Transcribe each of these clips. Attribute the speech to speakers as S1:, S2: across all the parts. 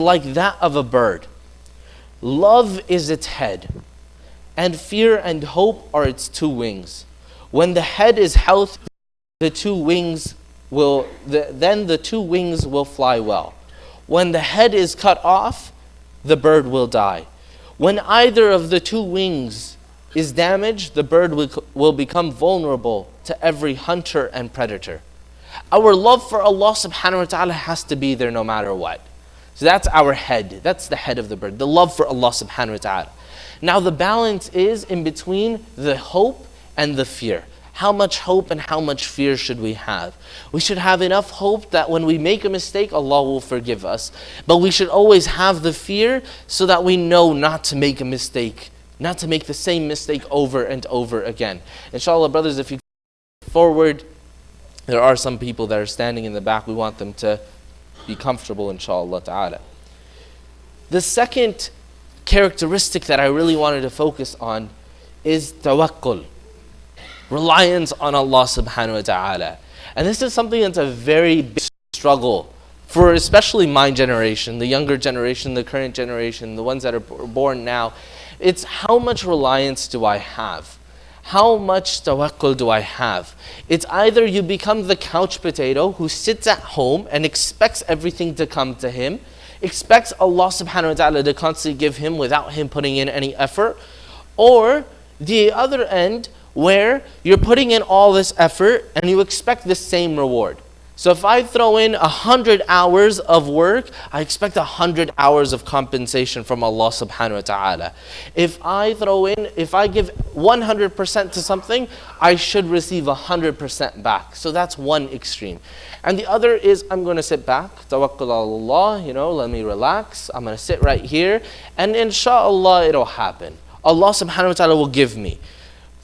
S1: like that of a bird. Love is its head, and fear and hope are its two wings. When the head is healthy, the two wings will fly well. When the head is cut off, the bird will die. When either of the two wings is damaged, the bird will become vulnerable to every hunter and predator. Our love for Allah subhanahu wa ta'ala has to be there no matter what. So that's our head. That's the head of the bird. The love for Allah subhanahu wa ta'ala. Now the balance is in between the hope and the fear. How much hope and how much fear should we have? We should have enough hope that when we make a mistake, Allah will forgive us. But we should always have the fear so that we know not to make a mistake, not to make the same mistake over and over again. Inshallah, brothers, if you go forward, there are some people that are standing in the back. We want them to be comfortable, inshallah ta'ala. The second characteristic that I really wanted to focus on is tawakkul, reliance on Allah subhanahu wa ta'ala. And this is something that's a very big struggle for especially my generation, the younger generation, the current generation, the ones that are born now. It's how much reliance do I have? How much tawakkul do I have? It's either you become the couch potato who sits at home and expects everything to come to him, expects Allah subhanahu wa ta'ala to constantly give him without him putting in any effort, or the other end where you're putting in all this effort and you expect the same reward. So if I throw in 100 hours of work, I expect 100 hours of compensation from Allah subhanahu wa ta'ala. If I give 100% to something, I should receive 100% back. So that's one extreme. And the other is, I'm going to sit back, tawakkul Allah, let me relax. I'm going to sit right here, and inshallah it'll happen. Allah subhanahu wa ta'ala will give me.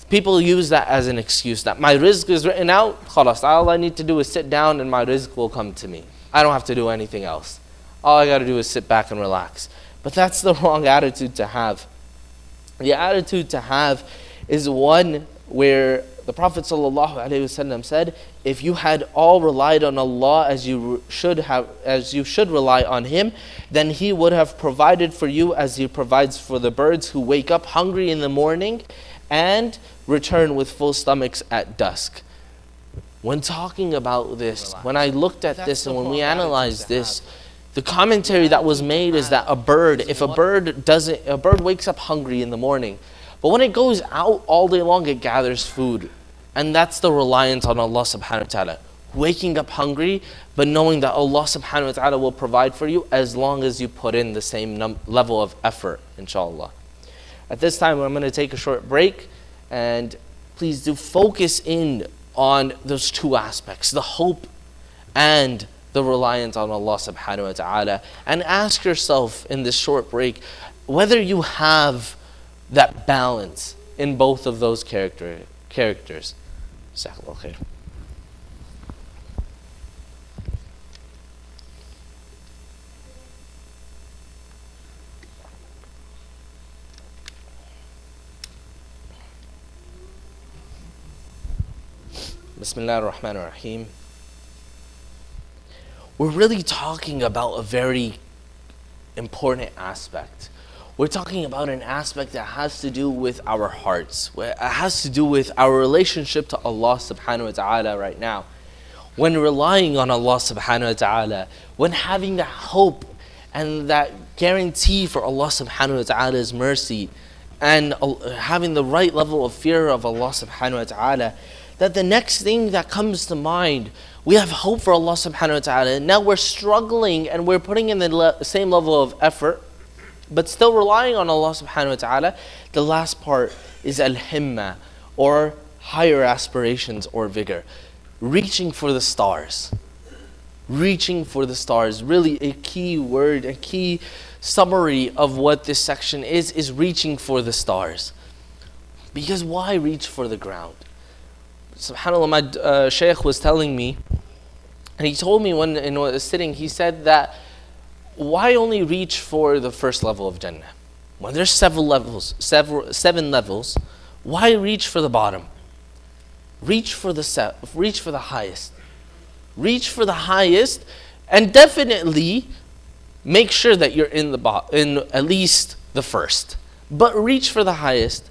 S1: People use that as an excuse, that my rizq is written out, khalas, all I need to do is sit down and my rizq will come to me. I don't have to do anything else. All I got to do is sit back and relax. But that's the wrong attitude to have. The attitude to have is one where the Prophet ﷺ said, if you had all relied on Allah as you should rely on Him, then He would have provided for you as He provides for the birds who wake up hungry in the morning and return with full stomachs at dusk. When talking about this, when I looked at this and when we analyzed this, the commentary that was made is that a bird wakes up hungry in the morning, but when it goes out all day long, it gathers food. And that's the reliance on Allah subhanahu wa ta'ala. Waking up hungry, but knowing that Allah subhanahu wa ta'ala will provide for you as long as you put in the same level of effort, inshallah. At this time, I'm going to take a short break, and please do focus in on those two aspects, the hope and the reliance on Allah subhanahu wa ta'ala, and ask yourself in this short break whether you have that balance in both of those characters. Jazakallah khair. Bismillah ar-Rahman ar-Rahim. We're really talking about a very important aspect. We're talking about an aspect that has to do with our hearts. It has to do with our relationship to Allah subhanahu wa ta'ala right now. When relying on Allah subhanahu wa ta'ala, when having that hope and that guarantee for Allah subhanahu wa ta'ala's mercy, and having the right level of fear of Allah subhanahu wa ta'ala, that the next thing that comes to mind, we have hope for Allah subhanahu wa ta'ala. Now we're struggling and we're putting in the same level of effort, but still relying on Allah subhanahu wa ta'ala. The last part is al-himma, or higher aspirations or vigor. Reaching for the stars. Reaching for the stars. Really a key word, a key summary of what this section is reaching for the stars. Because why reach for the ground? SubhanAllah, my shaykh was telling me, and he told me when in a sitting, he said that why only reach for the first level of Jannah? When there's seven levels, why reach for the bottom? Reach for the highest. Reach for the highest, and definitely make sure that you're in at least the first, but reach for the highest.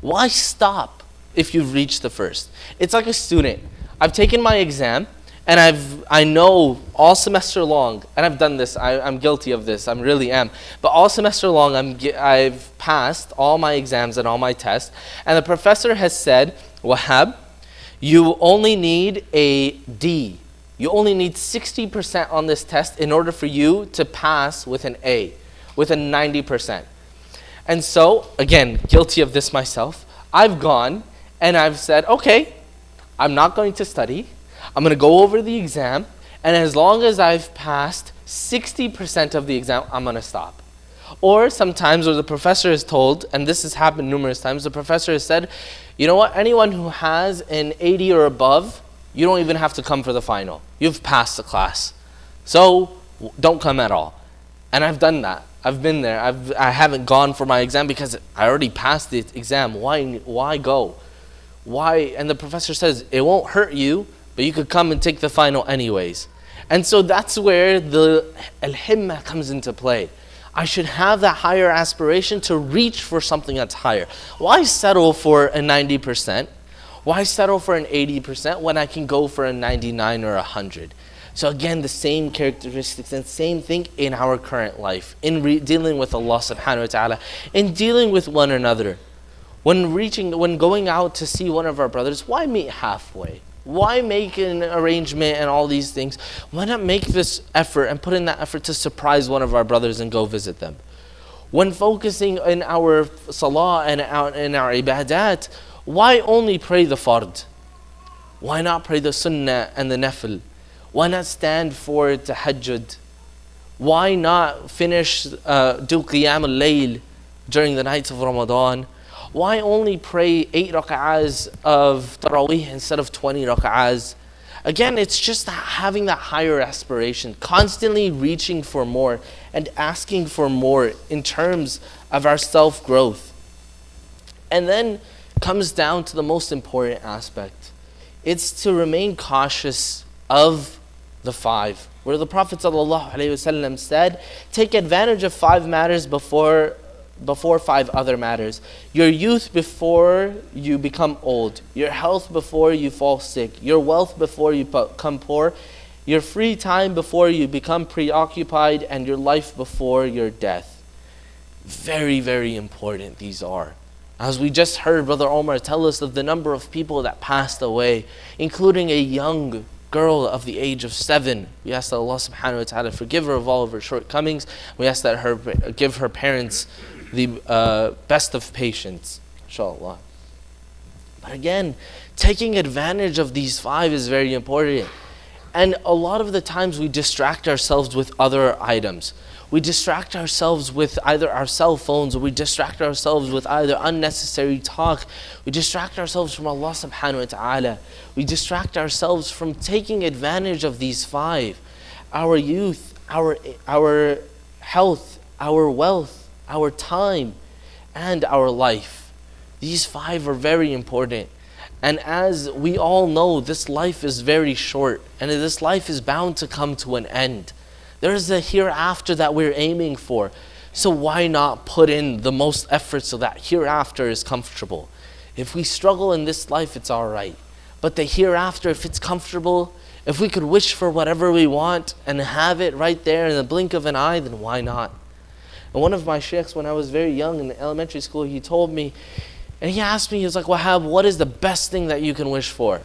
S1: Why stop if you've reached the first? It's like a student. I've taken my exam, and I know all semester long, and I've done this, I'm guilty of this, I really am, but all semester long I've passed all my exams and all my tests, and the professor has said, Wahab, you only need a D. You only need 60% on this test in order for you to pass with an A, with a 90%. And so, again, guilty of this myself, I've gone and I've said, okay, I'm not going to study. I'm going to go over the exam, and as long as I've passed 60% of the exam, I'm going to stop. Or sometimes where the professor is told, and this has happened numerous times, the professor has said, you know what, anyone who has an 80 or above, you don't even have to come for the final. You've passed the class. So don't come at all. And I've done that. I've been there. I haven't gone for my exam because I already passed the exam. Why go? Why? And the professor says, it won't hurt you, but you could come and take the final anyways. And so that's where the al-himma comes into play. I should have that higher aspiration to reach for something that's higher. Why settle for a 90%? Why settle for an 80% when I can go for a 99 or 100? So again, the same characteristics and same thing in our current life, in dealing with Allah subhanahu wa ta'ala, in dealing with one another. When going out to see one of our brothers, why meet halfway? Why make an arrangement and all these things? Why not make this effort and put in that effort to surprise one of our brothers and go visit them? When focusing in our salah and in our ibadat, why only pray the fard? Why not pray the sunnah and the nafil? Why not stand for tahajjud? Why not do qiyam al-layl during the nights of Ramadan? Why only pray 8 rak'ahs of Taraweeh instead of 20 rak'ahs? Again, it's just having that higher aspiration, constantly reaching for more and asking for more in terms of our self-growth. And then comes down to the most important aspect. It's to remain cautious of the 5. Where the Prophet ﷺ said, take advantage of 5 matters before 5 other matters. Your youth before you become old. Your health before you fall sick. Your wealth before you become poor. Your free time before you become preoccupied. And your life before your death. Very, very important these are. As we just heard Brother Omar tell us of the number of people that passed away, including a young girl of the age of 7. We ask that Allah subhanahu wa ta'ala forgive her of all of her shortcomings. We ask that give her parents the best of patience, inshallah. But again, taking advantage of these 5 is very important. And a lot of the times we distract ourselves with other items. We distract ourselves with either our cell phones, or we distract ourselves with either unnecessary talk. We distract ourselves from Allah subhanahu wa ta'ala. We distract ourselves from taking advantage of these 5. Our youth, our health, our wealth, our time, and our life. These 5 are very important. And as we all know, this life is very short, and this life is bound to come to an end. There is a hereafter that we're aiming for. So why not put in the most effort so that hereafter is comfortable? If we struggle in this life, it's all right. But the hereafter, if it's comfortable, if we could wish for whatever we want and have it right there in the blink of an eye, then why not? And one of my sheikhs, when I was very young in elementary school, he told me, and he asked me, he was like, Wahab, what is the best thing that you can wish for?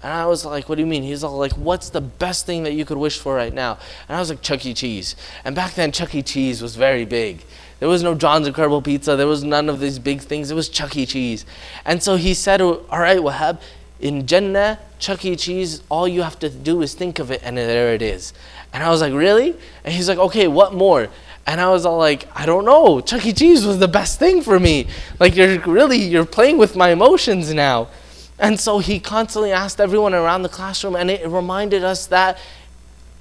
S1: And I was like, what do you mean? He's all like, what's the best thing that you could wish for right now? And I was like, Chuck E. Cheese. And back then, Chuck E. Cheese was very big. There was no John's Incredible Pizza. There was none of these big things. It was Chuck E. Cheese. And so he said, all right, Wahab, in Jannah, Chuck E. Cheese, all you have to do is think of it, and there it is. And I was like, really? And he's like, okay, what more? And I was all like, I don't know. Chuck E. Cheese was the best thing for me. Like, you're playing with my emotions now. And so he constantly asked everyone around the classroom, and it reminded us that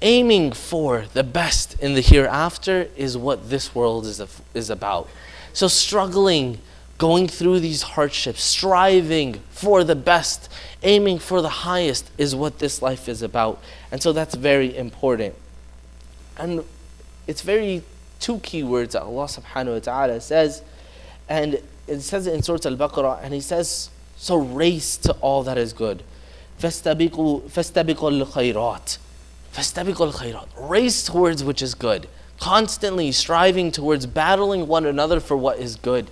S1: aiming for the best in the hereafter is what this world is about. So struggling, going through these hardships, striving for the best, aiming for the highest is what this life is about. And so that's very important. And it's very two key words that Allah subhanahu wa ta'ala says, and it says it in Surah Al-Baqarah, and He says, so race to all that is good. فَاسْتَبِقُوا الْخَيْرَاتِ. فَاسْتَبِقُوا الْخَيْرَاتِ. Race towards which is good. Constantly striving towards battling one another for what is good.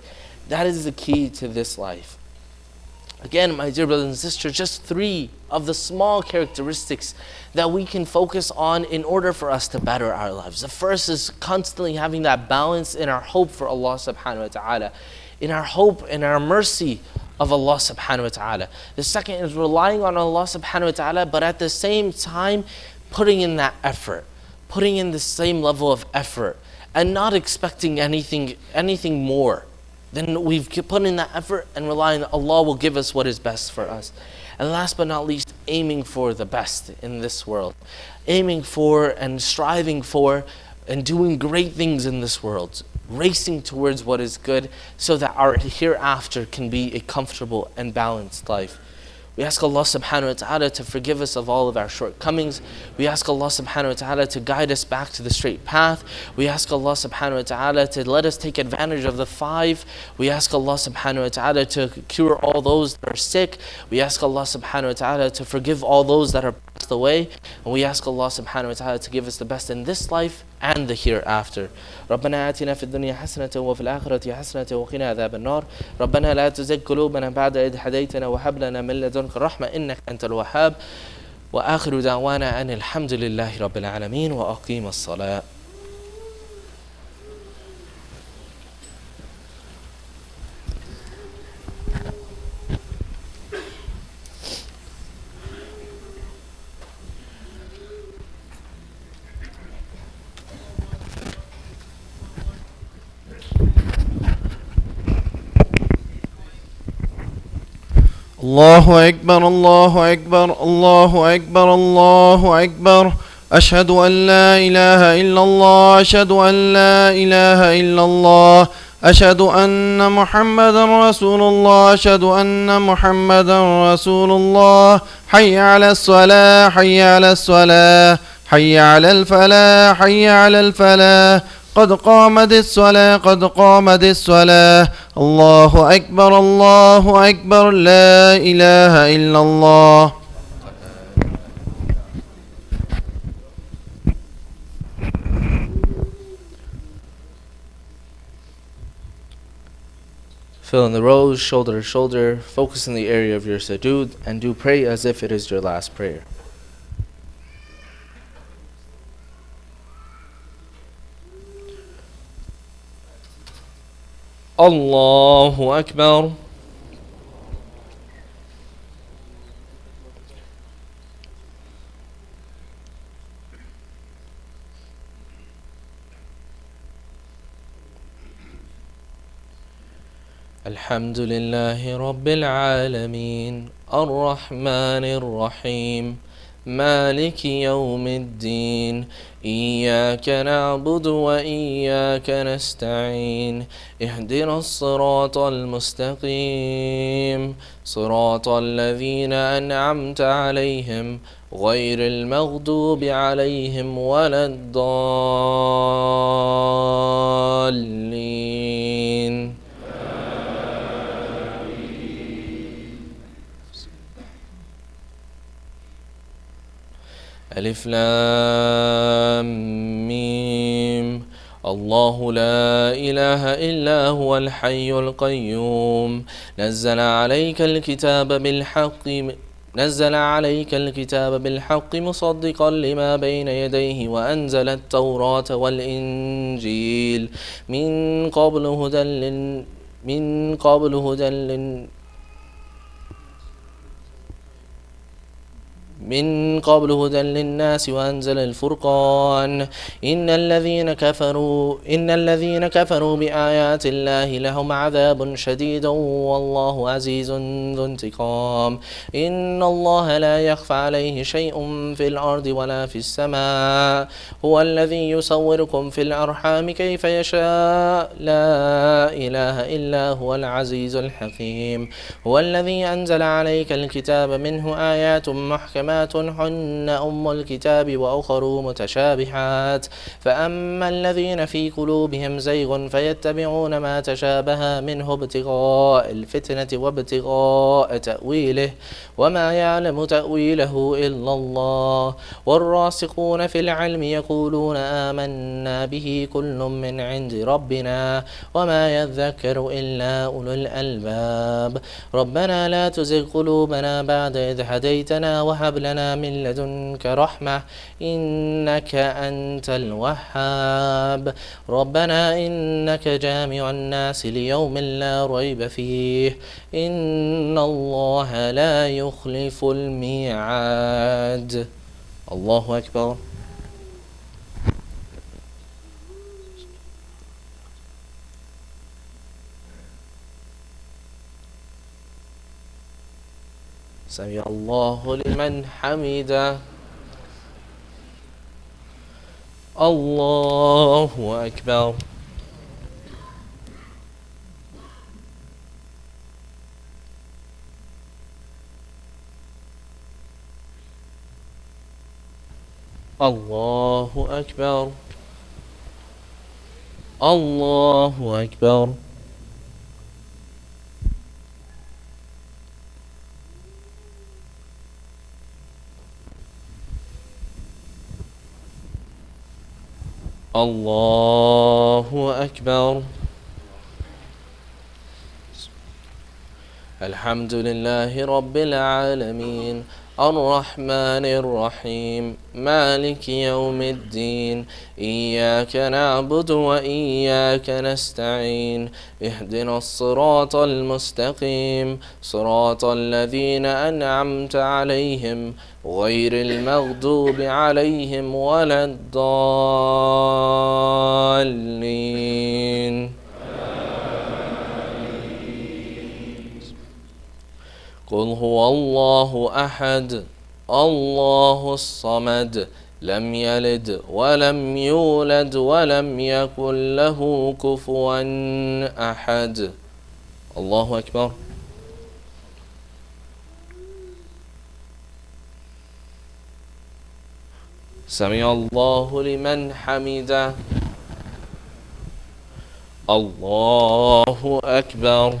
S1: That is the key to this life. Again, my dear brothers and sisters, just 3 of the small characteristics that we can focus on in order for us to better our lives. The first is constantly having that balance in our hope for Allah subhanahu wa ta'ala, in our hope and our mercy of Allah subhanahu wa ta'ala. The second is relying on Allah subhanahu wa ta'ala, but at the same time putting in that effort, putting in the same level of effort, and not expecting anything more. Then we've put in that effort and relying that Allah will give us what is best for us. And last but not least, aiming for the best in this world. Aiming for and striving for and doing great things in this world. Racing towards what is good so that our hereafter can be a comfortable and balanced life. We ask Allah subhanahu wa ta'ala to forgive us of all of our shortcomings. We ask Allah subhanahu wa ta'ala to guide us back to the straight path. We ask Allah subhanahu wa ta'ala to let us take advantage of the 5. We ask Allah subhanahu wa ta'ala to cure all those that are sick. We ask Allah subhanahu wa ta'ala to forgive all those that are passed away. And we ask Allah subhanahu wa ta'ala to give us the best in this life and the hereafter. ربنا آتنا في الدنيا حسنة وفي الآخرة حسنة وقنا عذاب النار. ربنا لا تزغ قلوبنا بعد إذ هديتنا وهب لنا من لدنك الرحمة إنك أنت الوهاب. وآخر دعوانا أن الحمد لله رب العالمين وأقيم الصلاة.
S2: الله أكبر الله أكبر الله أكبر الله أكبر أشهد أن لا إله إلا الله أشهد أن لا إله إلا الله أشهد أن محمدا رسول الله أشهد أن محمدا رسول الله حي على الصلاة حي على الصلاة حي على الفلاح حي على الفلاح قد قامت الصلاة قد قامت الصلاة الله أكبر الله أكبر لا إله إلا الله.
S1: Fill in the rows, shoulder to shoulder, focus in the area of your sujood, and do pray as if it is your last prayer. Allahu Akbar. الحمد لله رب العالمين الرحمن الرحيم مالك يوم الدين إياك نعبد وإياك نستعين اهدنا الصراط المستقيم صراط الذين أنعمت عليهم غير المغضوب عليهم ولا الضالين. ألف لام ميم الله لا إله إلا هو الحي القيوم نزل عليك الكتاب بالحق مصدقا لما بين يديه وأنزل التوراة والإنجيل من قبل هدى للناس وأنزل الفرقان إن الذين كفروا بآيات الله لهم عذاب شديد والله عزيز ذو انتقام إن الله لا يخفى عليه شيء في الأرض ولا في السماء هو الذي يصوركم في الأرحام كيف يشاء لا إله إلا هو العزيز الحكيم هو الذي أنزل عليك الكتاب منه آيات محكمات محكمات هن أم الكتاب وأخر متشابهات فأما الذين في قلوبهم زيغ فيتبعون ما تشابه منه ابتغاء الفتنة وابتغاء تأويله وما يعلم تأويله إلا الله والراسخون في العلم يقولون آمنا به كل من عند ربنا وما يذكر إلا أولو الألباب ربنا لا تزغ قلوبنا بعد إذ هديتنا وهب لنا من لدنك رحمة إنك أنت الوهاب ربنا إنك جامع الناس ليوم لا ريب فيه إن الله لا يخلف الميعاد الله أكبر سمع الله لمن حمده الله أكبر الله أكبر الله أكبر الله أكبر الحمد لله رب العالمين الرحمن الرحيم مالك يوم الدين إياك نعبد وإياك نستعين اهدنا الصراط المستقيم صراط الذين أنعمت عليهم غير المغضوب عليهم ولا الضالين قل هو الله أحد الله الصمد لم يلد ولم يولد ولم يكن له كفوا أحد الله أكبر سمع الله لمن حمده الله أكبر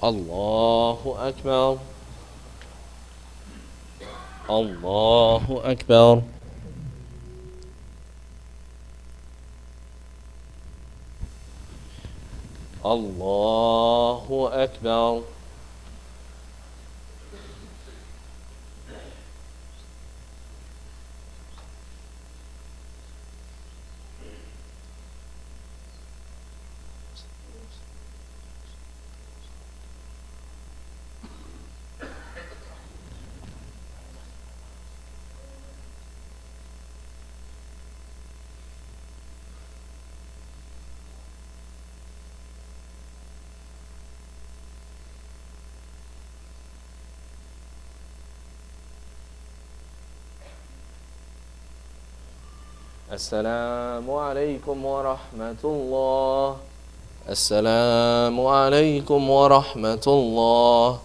S1: الله أكبر الله أكبر الله أكبر السلام عليكم ورحمة الله السلام عليكم ورحمة الله